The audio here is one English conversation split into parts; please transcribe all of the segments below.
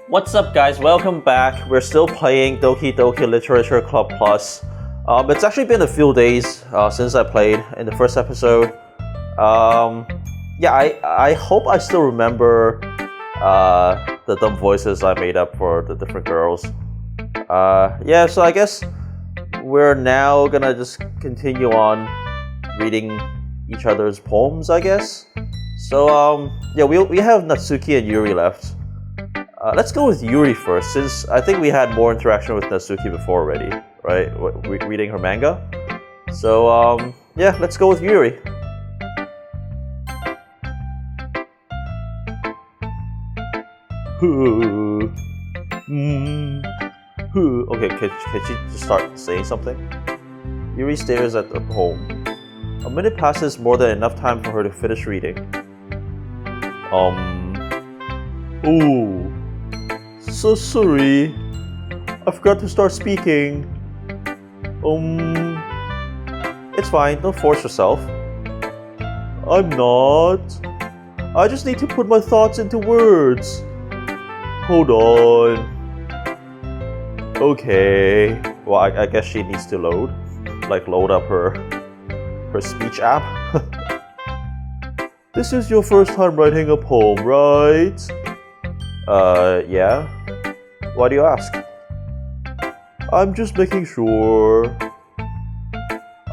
What's up, guys? Welcome back. We're still playing Doki Doki Literature Club Plus. It's actually been a few days since I played in the first episode. I hope I still remember the dumb voices I made up for the different girls. So I guess we're now gonna just continue on reading each other's poems, I guess. So we have Natsuki and Yuri left. Let's go with Yuri first, since I think we had more interaction with Natsuki before already, right? Reading her manga. So, let's go with Yuri. Okay, can she just start saying something? Yuri stares at the poem. A minute passes, more than enough time for her to finish reading. Ooh. So sorry, I forgot to start speaking. It's fine, don't force yourself. I'm not. I just need to put my thoughts into words. Hold on. Okay. Well, I guess she needs to load up her speech app. This is your first time writing a poem, right? Yeah. Why do you ask? I'm just making sure.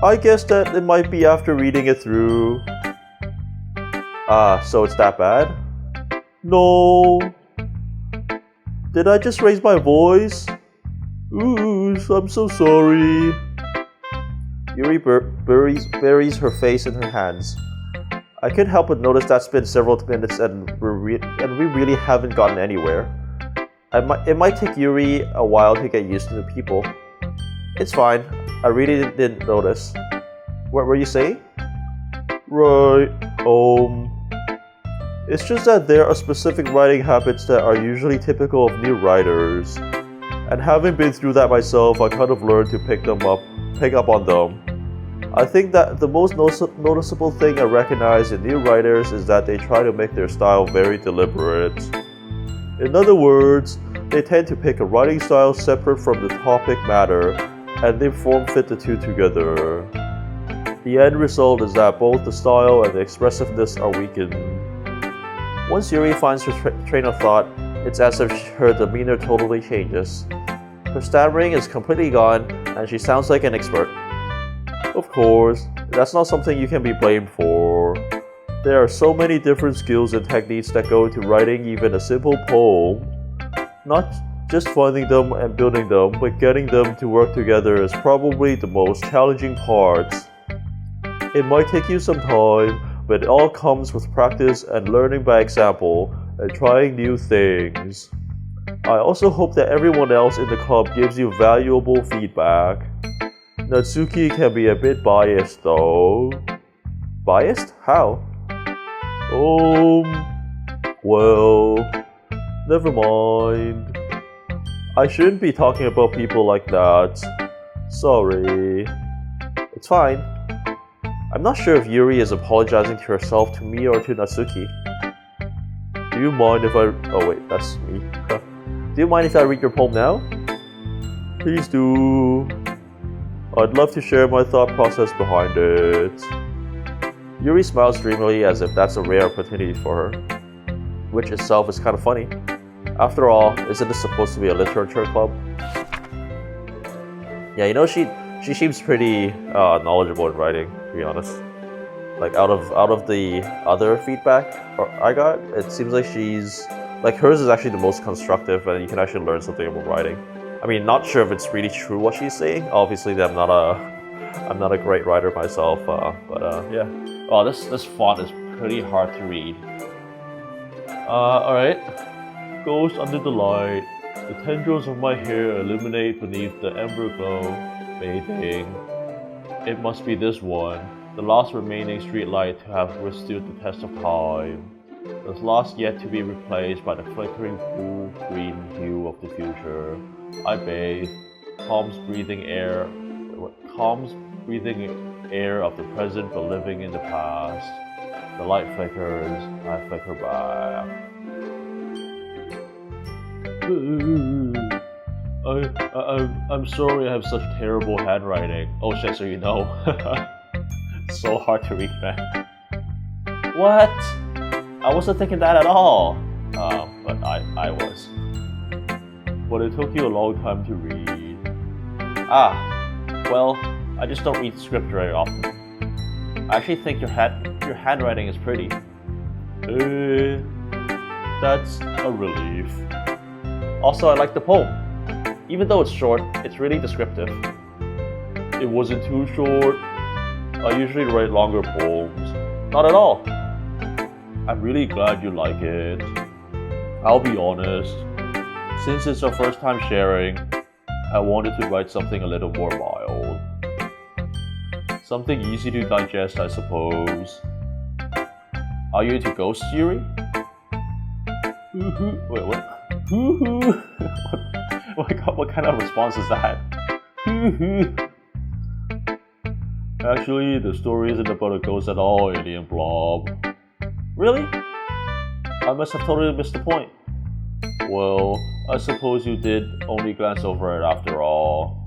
I guess that it might be after reading it through. So it's that bad? No. Did I just raise my voice? Ooh, I'm so sorry. Yuri buries her face in her hands. I couldn't help but notice that's been several minutes and we really haven't gotten anywhere. It might take Yuri a while to get used to the people. It's fine. I really didn't notice. What were you saying? Right. It's just that there are specific writing habits that are usually typical of new writers. And having been through that myself, I kind of learned to pick up on them. I think that the most noticeable thing I recognize in new writers is that they try to make their style very deliberate. In other words, they tend to pick a writing style separate from the topic matter, and they form-fit the two together. The end result is that both the style and the expressiveness are weakened. Once Yuri finds her train of thought, it's as if her demeanor totally changes. Her stammering is completely gone, and she sounds like an expert. Of course, that's not something you can be blamed for. There are so many different skills and techniques that go into writing even a simple poem. Not just finding them and building them, but getting them to work together is probably the most challenging part. It might take you some time, but it all comes with practice and learning by example and trying new things. I also hope that everyone else in the club gives you valuable feedback. Natsuki can be a bit biased though. Biased? How? Well, never mind. I shouldn't be talking about people like that. Sorry. It's fine. I'm not sure if Yuri is apologizing to herself, to me, or to Natsuki. Do you mind if I... Oh wait, that's me. Do you mind if I read your poem now? Please do. I'd love to share my thought process behind it. Yuri smiles dreamily as if that's a rare opportunity for her, which itself is kind of funny. After all, isn't this supposed to be a literature club? Yeah, she seems pretty knowledgeable in writing, to be honest. Like out of the other feedback I got, it seems like hers is actually the most constructive, and you can actually learn something about writing. I mean, not sure if it's really true what she's saying. Obviously, I'm not a great writer myself, yeah. Oh, this font is pretty hard to read. Alright. Ghost under the light. The tendrils of my hair illuminate beneath the ember glow, bathing. It must be this one, the last remaining streetlight to have withstood the test of time. The last yet to be replaced by the flickering cool green hue of the future. I bathe, calms breathing air of the present but living in the past. The light flickers, I flicker back. I'm sorry I have such terrible handwriting. Oh shit, so you know. It's so hard to read, man. What? I wasn't thinking that at all. But I was. But it took you a long time to read. Well, I just don't read script very often. I actually think your handwriting is pretty. That's a relief. Also, I like the poem. Even though it's short, it's really descriptive. It wasn't too short. I usually write longer poems. Not at all. I'm really glad you like it. I'll be honest. Since it's our first time sharing, I wanted to write something a little more mild. Something easy to digest, I suppose. Are you into ghost theory? Wait, what? What kind of response is that? Actually, the story isn't about a ghost at all, alien blob. Really? I must have totally missed the point. Well, I suppose you did only glance over it after all.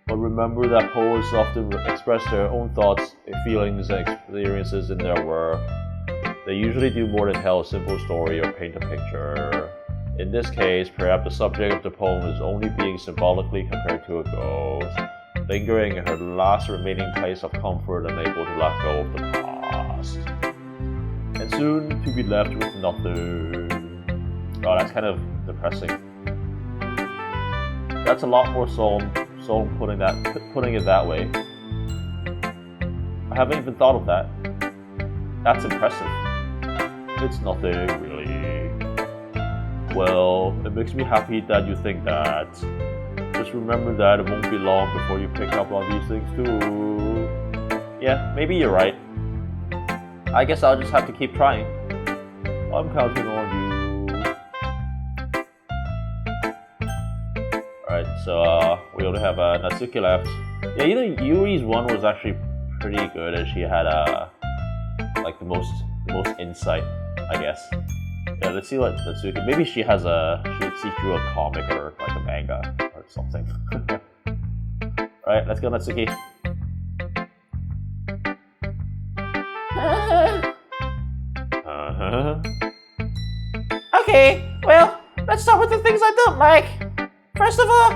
But remember that poets often express their own thoughts, feelings, and experiences in their work. They usually do more than tell a simple story or paint a picture. In this case, perhaps the subject of the poem is only being symbolically compared to a ghost, lingering in her last remaining place of comfort, unable to let go of the past. And soon to be left with nothing. Oh, that's kind of depressing. That's a lot more solemn putting it that way. I haven't even thought of that. That's impressive. It's nothing, really. Well, it makes me happy that you think that. Just remember that it won't be long before you pick up on these things too. Yeah, maybe you're right. I guess I'll just have to keep trying. I'm counting on you. Alright, so we only have Natsuki left. Yeah, Yuri's one was actually pretty good, and she had like the most insight, I guess. Yeah, let's see what Natsuki. Maybe she drew a comic or like a manga or something. Alright, let's go, Natsuki. Okay, well, let's start with the things I don't like. First of all,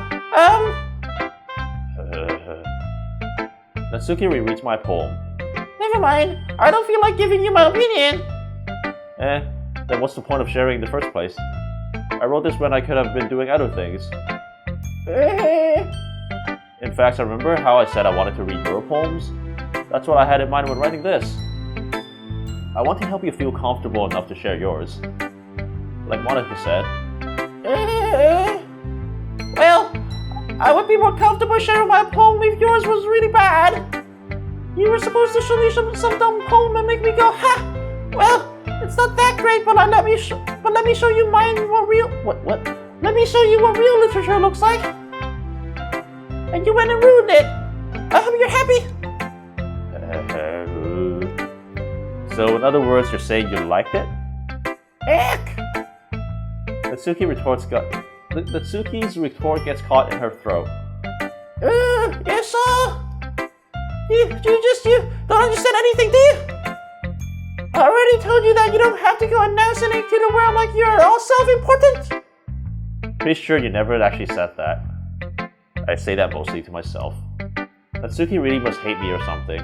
Natsuki rereads my poem. Never mind. I don't feel like giving you my opinion. Then what's the point of sharing in the first place? I wrote this when I could have been doing other things. In fact, I remember how I said I wanted to read your poems? That's what I had in mind when writing this. I want to help you feel comfortable enough to share yours. Like Monica said. Well, I would be more comfortable sharing my poem if yours was really bad. You were supposed to show me some dumb poem and make me go, ha! Well, it's not that great, but let me show you mine. What? Let me show you what real literature looks like. And you went and ruined it. I hope you're happy. So, in other words, you're saying you liked it? Heck! Natsuki's retort gets caught in her throat. Yes, sir. You don't understand anything, do you? I already told you that you don't have to go announcing it to the world like you're all self-important. Pretty sure you never actually said that. I say that mostly to myself. Natsuki really must hate me or something.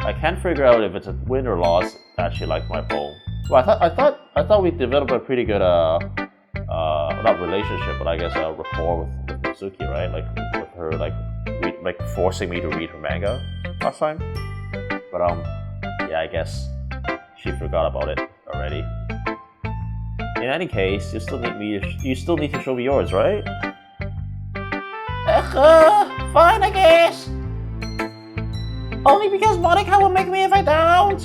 I can't figure out if it's a win or loss that she liked my poem. Well, I thought we developed a pretty good not relationship, but I guess a rapport with Natsuki, right? Like with her like forcing me to read her manga last time. But yeah, I guess she forgot about it already. In any case, you still need to show me yours, right? Fine, I guess. Only because Monica will make me if I don't.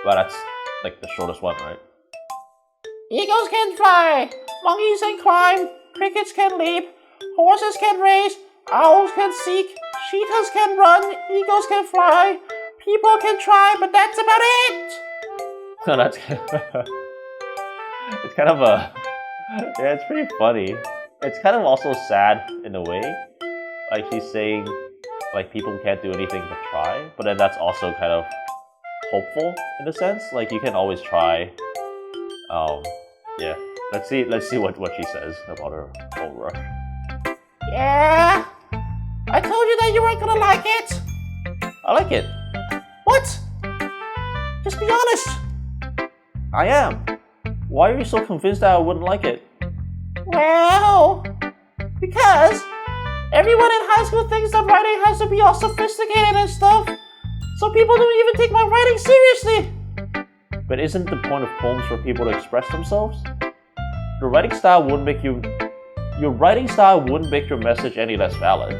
Well, that's like the shortest one, right? Eagles can fly, monkeys can climb, crickets can leap, horses can race, owls can seek, cheetahs can run, eagles can fly, people can try, but that's about it. That's it's kind of Yeah, it's pretty funny. It's kind of also sad in a way. Like he's saying, like people can't do anything but try, but then that's also kind of hopeful in a sense. Like you can always try. Yeah. Let's see what she says about her whole rush. Yeah. I told you that you weren't gonna like it. I like it. What? Just be honest. I am. Why are you so convinced that I wouldn't like it? Well, because everyone in high school thinks that writing has to be all sophisticated and stuff, so people don't even take my writing seriously. But isn't the point of poems for people to express themselves? Your writing style wouldn't make your message any less valid.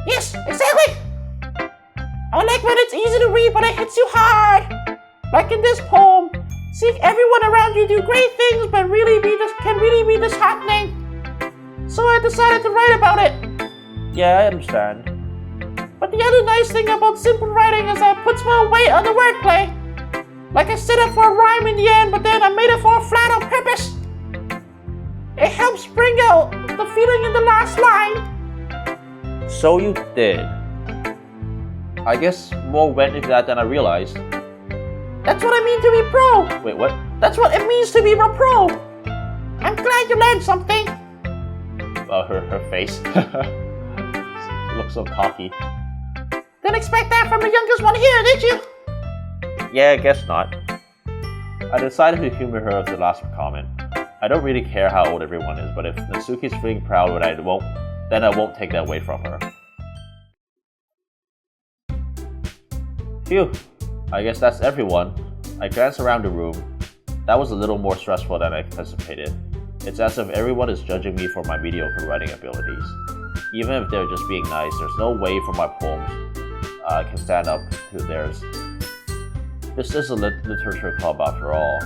Yes, exactly. I like when it's easy to read, but it hits you hard. Like in this poem, seeing everyone around you do great things, but can really be disheartening. So I decided to write about it. Yeah, I understand. But the other nice thing about simple writing is that it puts more weight on the wordplay. Like I set it for a rhyme in the end, but then I made it for a flat on purpose. It helps bring out the feeling in the last line. So you did. I guess more went into that than I realized. That's what I mean to be pro. Wait, what? That's what it means to be a pro. I'm glad you learned something. Her face. Looks so cocky. Didn't expect that from the youngest one here, did you? Yeah, I guess not. I decided to humor her with the last comment. I don't really care how old everyone is, but if Natsuki's feeling proud then I won't take that away from her. Phew, I guess that's everyone. I glanced around the room. That was a little more stressful than I anticipated. It's as if everyone is judging me for my mediocre writing abilities. Even if they're just being nice, there's no way for my poems can stand up to theirs. This is a literature club after all.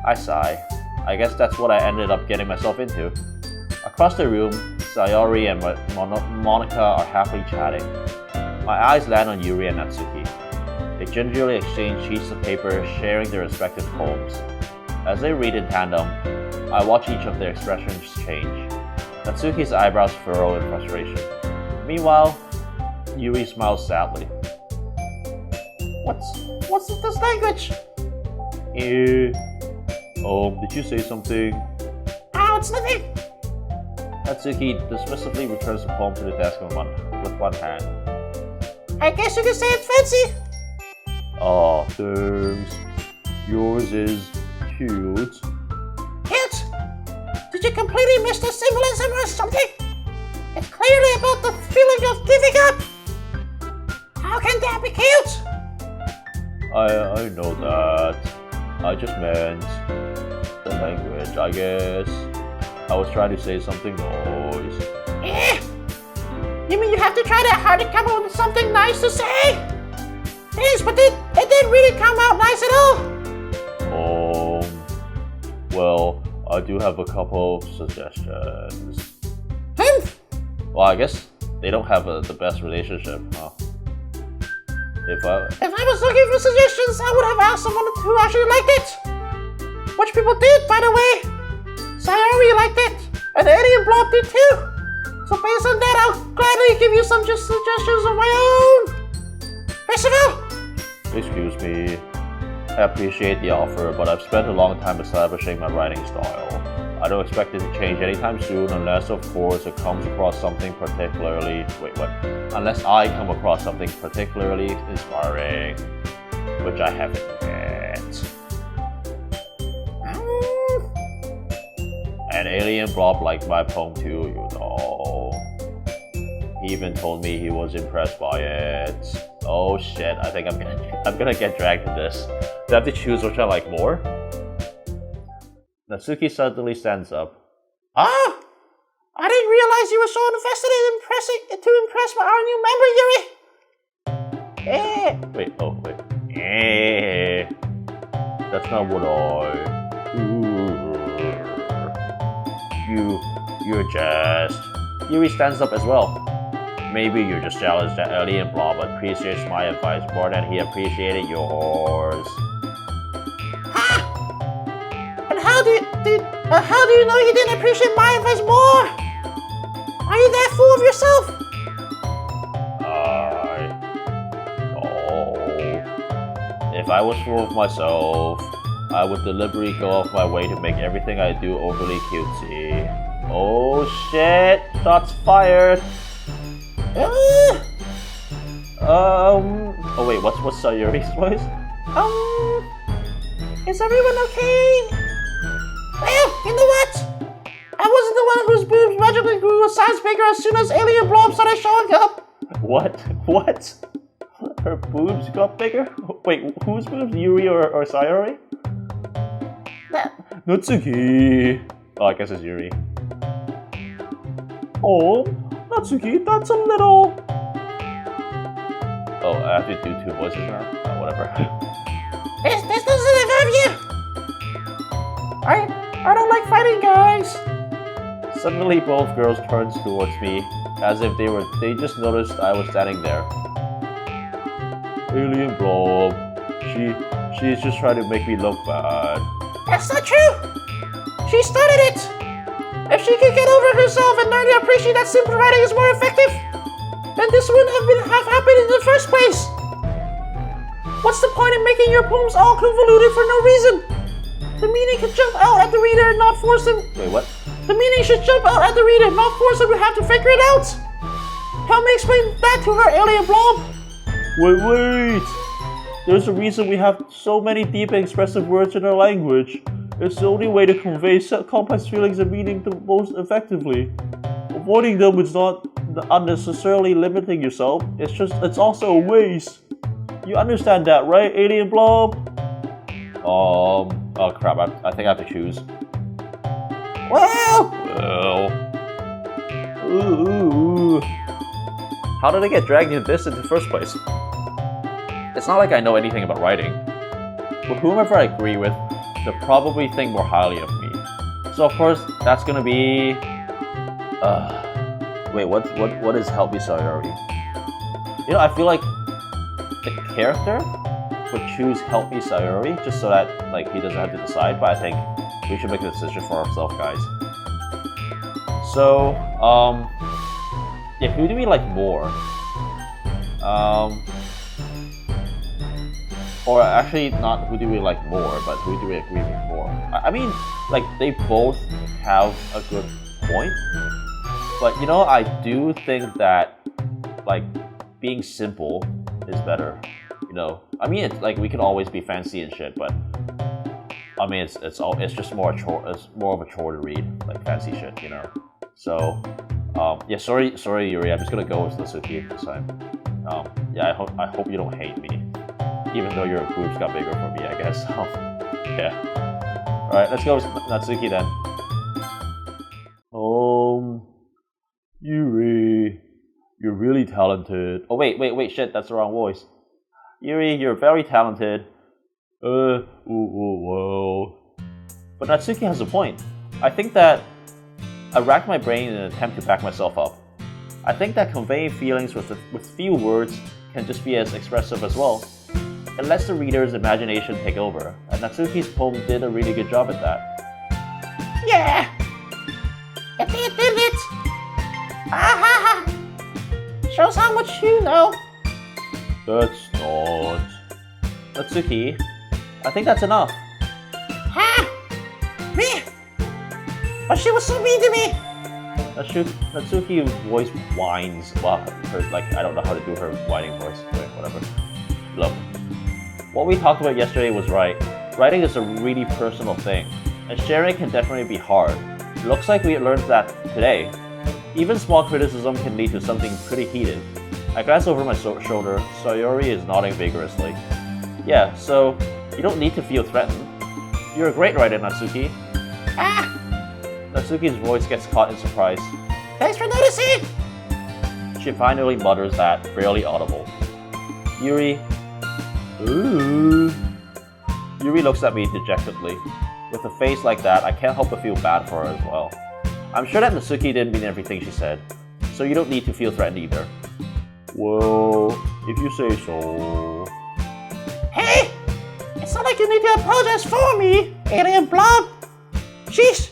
I sigh. I guess that's what I ended up getting myself into. Across the room, Sayori and Monica are happily chatting. My eyes land on Yuri and Natsuki. They gingerly exchange sheets of paper, sharing their respective poems. As they read in tandem, I watch each of their expressions change. Natsuki's eyebrows furrow in frustration. Meanwhile, Yuri smiles sadly. What's this language? Did you say something? Oh, it's nothing. Natsuki dismissively returns the poem to the desk with one hand. I guess you could say it's fancy. Aw, thanks. Yours is cute. Cute? Did you completely miss the symbolism or something? It's clearly about the feeling of giving up. How can that be cute? I know that. I just meant the language, I guess. I was trying to say something nice. You mean you have to try that hard to come up with something nice to say? Yes, but it didn't really come out nice at all. Well, I do have a couple of suggestions. Well, I guess they don't have the best relationship, huh? If I was looking for suggestions, I would have asked someone who actually liked it. Which people did, by the way. Sayori liked it, and Eddie and Blob did too. So based on that, I'll gladly give you some suggestions of my own. First of all, excuse me. I appreciate the offer, but I've spent a long time establishing my writing style. I don't expect it to change anytime soon unless, of course, it comes across something particularly... Wait, what? Unless I come across something particularly inspiring, which I haven't yet. And Alien Blob liked my poem too, you know. He even told me he was impressed by it. Oh shit, I think I'm gonna get dragged to this. Do I have to choose which I like more? Natsuki suddenly stands up. I didn't realize you were so invested in impress our new member, Yuri. Wait. That's not what You're just... Yuri stands up as well. Maybe you're just jealous that Alien Blob appreciates my advice more than he appreciated yours. And how do you... How do you know you didn't appreciate my advice more? Are you that full of yourself? No. If I was full of myself, I would deliberately go off my way to make everything I do overly cutesy. Oh shit! Shots fired! Oh wait, what's Sayuri's voice? Is everyone okay? Well, you know what? I wasn't the one whose boobs magically grew a size bigger as soon as alien blobs started showing up. What? What? Her boobs got bigger? Wait, whose boobs? Yuri or Sayuri? Natsuki! Oh, I guess it's Yuri. Oh, Natsuki, that's a little... Oh, I have to do two voices now? Oh, whatever. This doesn't involve you! I don't like fighting, guys! Suddenly, both girls turned towards me, as if they just noticed I was standing there. Alien blob. She's just trying to make me look bad. That's not true! She started it! If she could get over herself and learn to appreciate that simple writing is more effective, then this wouldn't have happened in the first place! What's the point in making your poems all convoluted for no reason? The meaning could jump out at the reader and not force them... Wait, what? The meaning should jump out at the reader, not force them to have to figure it out! Help me explain that to her, alien blob! Wait! There's a reason we have so many deep and expressive words in our language. It's the only way to convey complex feelings and meaning the most effectively. Avoiding them is not unnecessarily limiting yourself. It's also a waste. You understand that, right, alien blob? Oh crap, I think I have to choose. Well... Ooh. How did I get dragged into this in the first place? It's not like I know anything about writing. But whomever I agree with, they'll probably think more highly of me. So of course, that's gonna be... Wait, what is Help Me Sayuri? You know, I feel like the character would choose Help Me Sayuri just so that like he doesn't have to decide, but I think we should make the decision for ourselves, guys. So, yeah, who do we like more? Or actually, not who do we like more, but who do we agree with more? I mean, like, they both have a good point, but you know, I do think that, like, being simple is better, you know? I mean, it's like, we can always be fancy and shit, but I mean, it's just more a chore, it's more of a chore to read, like, fancy shit, you know? So, yeah, sorry Yuri, I'm just gonna go with Natsuki this time. Yeah, I hope you don't hate me. Even though your boobs got bigger for me, I guess. Yeah. Alright, let's go with Natsuki then. Yuri, you're really talented. Oh wait, shit, that's the wrong voice. Yuri, you're very talented. Well. But Natsuki has a point. I think that I racked my brain in an attempt to back myself up. I think that conveying feelings with few words can just be as expressive as well. It lets the reader's imagination take over, and Natsuki's poem did a really good job at that. Yeah! It did it! Ah! Shows how much you know. That's not... Natsuki, I think that's enough. Ha! Me? But she was so mean to me! Natsuki's voice whines. Well, I don't know how to do her whining voice. Wait, whatever. Look. What we talked about yesterday was right. Writing is a really personal thing, and sharing can definitely be hard. It looks like we learned that today. Even small criticism can lead to something pretty heated. I glance over my shoulder. Sayuri is nodding vigorously. Yeah, so you don't need to feel threatened. You're a great writer, Natsuki. Ah! Natsuki's voice gets caught in surprise. Thanks for noticing! She finally mutters that, barely audible. Yuri... Ooh. Yuri looks at me dejectedly. With a face like that, I can't help but feel bad for her as well. I'm sure that Natsuki didn't mean everything she said, so you don't need to feel threatened either. Well, if you say so... Hey! It's not like you need to apologize for me, alien blob! Sheesh!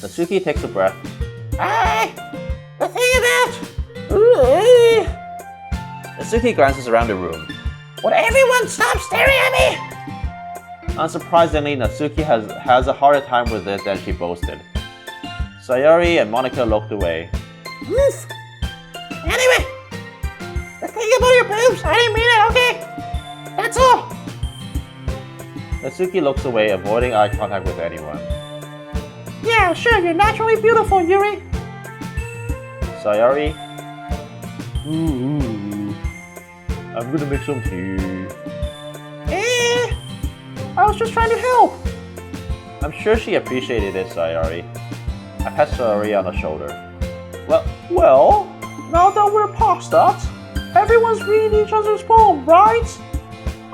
Natsuki takes a breath. The thing is that... Natsuki glances around the room. Would everyone stop staring at me? Unsurprisingly, Natsuki has a harder time with it than she boasted. Sayori and Monica looked away. Oof. Anyway, the thing about your boobs, I didn't mean it, okay? That's all. Natsuki looks away, avoiding eye contact with anyone. Yeah, sure, you're naturally beautiful, Yuri. Sayori? Ooh, I'm gonna make some tea. I was just trying to help. I'm sure she appreciated it, Sayori. I pat Sayori on the shoulder. Well, now that we're past that, everyone's reading each other's poem, right?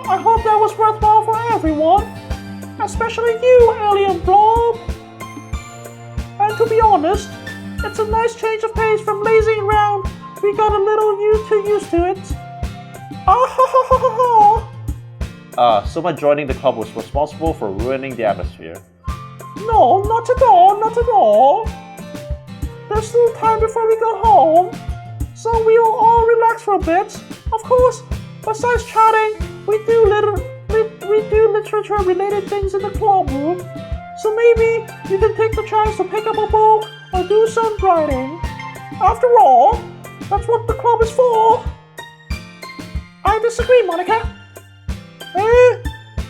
I hope that was worthwhile for everyone, especially you, Alien Blob. And to be honest, it's a nice change of pace from lazing around. We got a little too used to it. Ah ha ha ha ha ha. So my joining the club was responsible for ruining the atmosphere. No, not at all, not at all. There's still time before we go home, so we will all relax for a bit. Of course, besides chatting, we do literature-related things in the club room. So maybe you can take the chance to pick up a book or do some writing. After all, that's what the club is for. I disagree, Monica.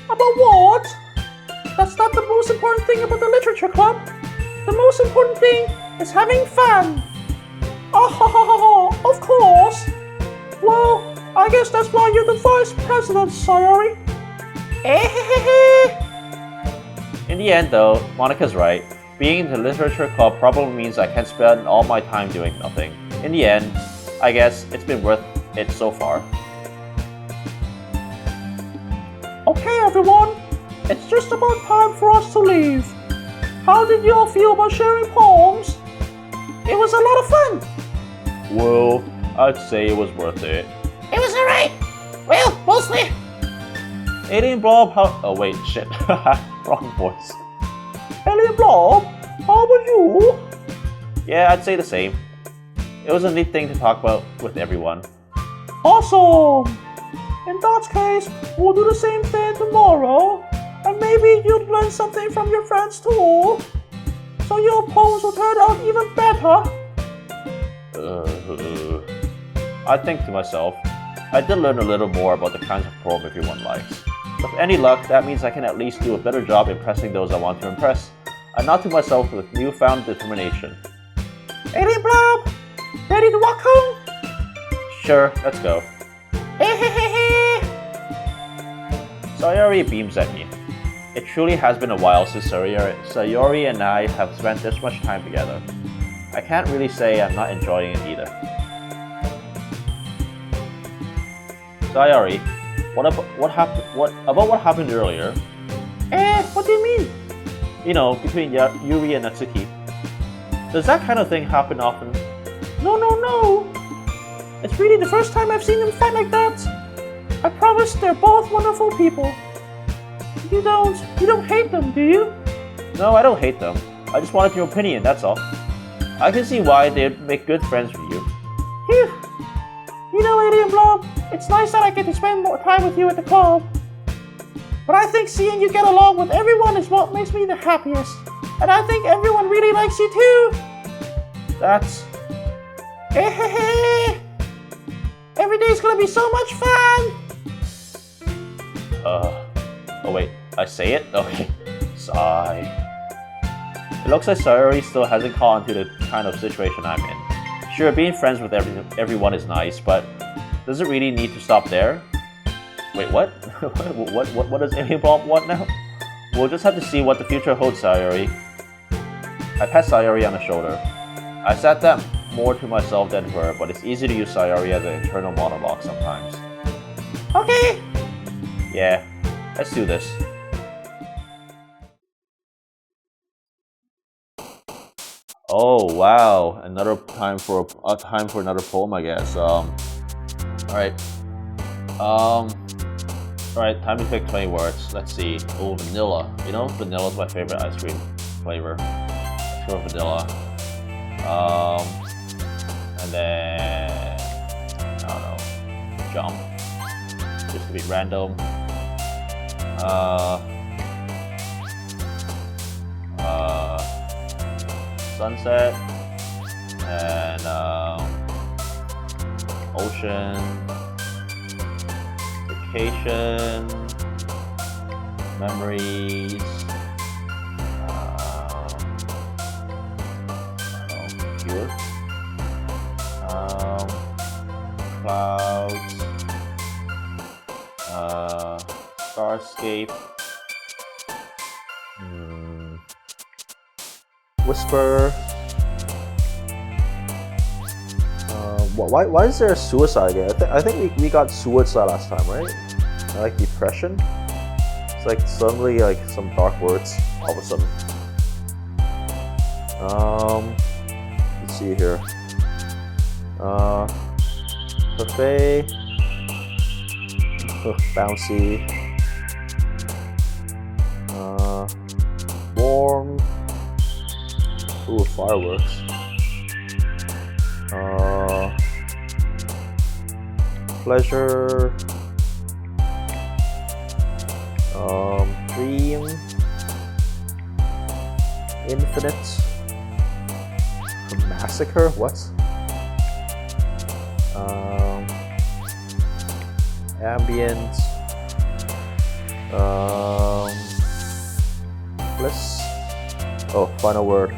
About what? That's not the most important thing about the literature club. The most important thing is having fun. Of course. Well, I guess that's why you're the vice president, Sayori. In the end, though, Monica's right. Being in the literature club probably means I can spend all my time doing nothing. In the end, I guess it's been worth it so far. Okay, everyone. It's just about time for us to leave. How did you all feel about sharing poems? It was a lot of fun. Well, I'd say it was worth it. It was alright. Well, mostly. Alien Blob, oh wait, shit. Wrong voice. Alien Blob, how about you? Yeah, I'd say the same. It was a neat thing to talk about with everyone. Awesome! In that case, we'll do the same thing tomorrow. And maybe you'll learn something from your friends too. So your poems will turn out even better. I think to myself, I did learn a little more about the kinds of poem everyone likes. With any luck, that means I can at least do a better job impressing those I want to impress. I nod to myself with newfound determination. Alien Blob, ready to walk home? Sure, let's go. Sayori beams at me. It truly has been a while since Sayori and I have spent this much time together. I can't really say I'm not enjoying it either. Sayori, what happened earlier? What do you mean? You know, between Yuri and Natsuki. Does that kind of thing happen often? No. It's really the first time I've seen them fight like that. I promise they're both wonderful people. You don't hate them, do you? No, I don't hate them. I just wanted your opinion, that's all. I can see why they'd make good friends with you. Phew. You know, Alien Blob, it's nice that I get to spend more time with you at the club. But I think seeing you get along with everyone is what makes me the happiest. And I think everyone really likes you too. That's... Every day's gonna be so much fun! Oh wait, I say it? Okay. Sigh. It looks like Sayori still hasn't caught on to the kind of situation I'm in. Sure, being friends with everyone is nice, but does it really need to stop there? Wait, what? what does Alien Blob want now? We'll just have to see what the future holds, Sayori. I pat Sayori on the shoulder. I said that more to myself than her, but it's easy to use Sayori as an internal monologue sometimes. Okay! Yeah, let's do this. Oh wow, another time for another poem, I guess. Alright. Alright, time to pick 20 words. Let's see. Oh, vanilla. You know, vanilla's my favorite ice cream. flavor. Let's go with vanilla. And then I don't know, jump, just to be random. Sunset and ocean, vacation, memories. Pure. Clouds, Starscape, Whisper. Why is there a suicide again? I think we got suicide last time, right? Like depression. It's like suddenly like some dark words all of a sudden. Let's see here. Buffet. Bouncy. Warm. Ooh, fireworks. Pleasure. Dream. Infinite. Massacre? What? Ambient. Bliss. Oh, final word.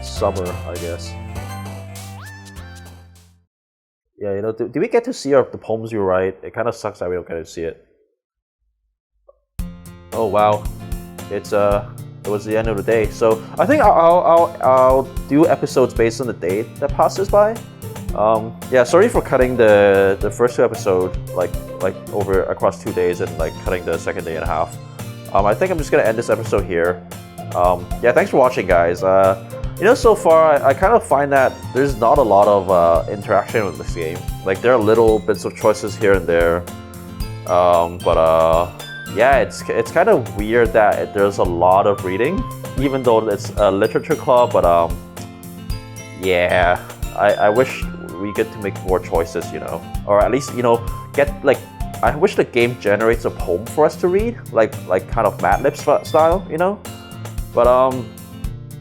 Summer, I guess. Yeah, you know, do we get to see the poems you write? It kind of sucks that we don't get to see it. Oh wow, it was the end of the day. So I think I'll do episodes based on the day that passes by. Yeah, sorry for cutting the first 2 episodes like over across 2 days and like cutting the second day in half. I think I'm just gonna end this episode here. Yeah, thanks for watching, guys. You know, so far I kind of find that there's not a lot of interaction with this game. Like there are little bits of choices here and there, but yeah, it's kind of weird that there's a lot of reading, even though it's a literature club. But yeah, I wish we get to make more choices, you know, or at least, you know, get like, I wish the game generates a poem for us to read, like kind of Mad Lib style, you know. But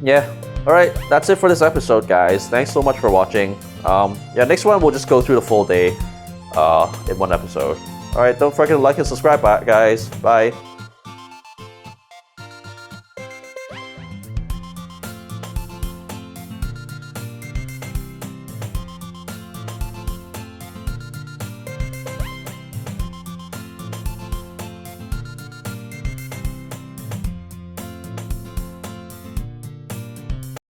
yeah. All right, that's it for this episode, guys. Thanks so much for watching. Yeah, next one we'll just go through the full day in one episode. All right, don't forget to like and subscribe, guys. Bye.